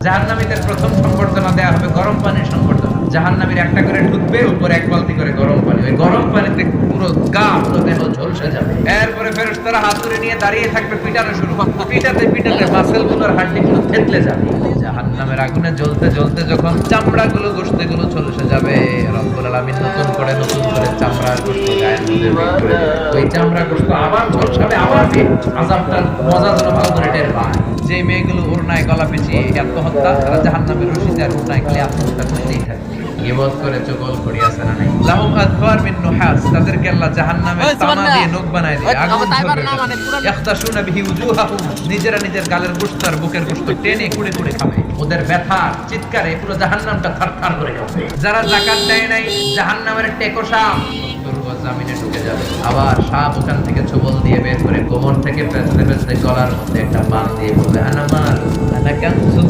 জাহান্নামীদের প্রথম সংবর্ধনা দেয়া হবে গরম পানির সংবর্ধনা। জাহান্নামীর একটা করে ঢুকবে, উপরে এক বালতি করে গরম পানি, ওই গরম পানিতে পুরো গা পুরো দেহ ঝলসে যাবে। এরপরে ফেরেশতারা হাতুড়ি নিয়ে দাঁড়িয়ে থাকবে, পিটানো শুরু করবে। পিটাতে পিটাতে মাসেল গুলোর হাড্ডি গুলো থেতলে যাবে। জাহান্নামের আগুনে জ্বলতে জ্বলতে যখন চামড়াগুলো গোশতগুলো ঝলসে যাবে, রব্বুল আলামিন নতুন করে চামড়ার গোশত গায়ের মধ্যে বের করে দেবে। ওই চামড়া গোশত আবার ঝলসাবে, আবার আযাবটার মজা যেন ভালো করে টের পায়। যে মেয়েগুলো ওড়নায় গলা পেঁচিয়ে আত্মহত্যা, তারা জাহান্নামের রশিতে আর ওড়নায় গেলে আত্মহত্যা করতেই থাকে। গীবত করে চগল করি আছে না নাই? লাহুম আযফার মিন নুহাস, তাদেরকে আল্লাহ জাহান্নামের তামা দিয়ে নখ বানায় দিবে, আগুন ঝরবে। ইয়াখতাশুনা বিহি উজুহাহুম, নিজেরা নিজের গালের গোশত আর বুকের গোশত টেনে কুড়ে কুড়ে খাবে। ওদের ব্যথা চিৎকারে পুরো জাহান্নামটা থারথার করে কাঁপবে। যারা যাকাত দেয় নাই, জাহান্নামের টেকো সাপ জামিনে ঢুকে যাবে। আবার সাপ ওখান থেকে ছোবল দিয়ে বের করে কোমর থেকে পেঁচতে পেঁচতে গলার মধ্যে একটা বান দিয়ে বলবে, আনামাল আনা কানসু।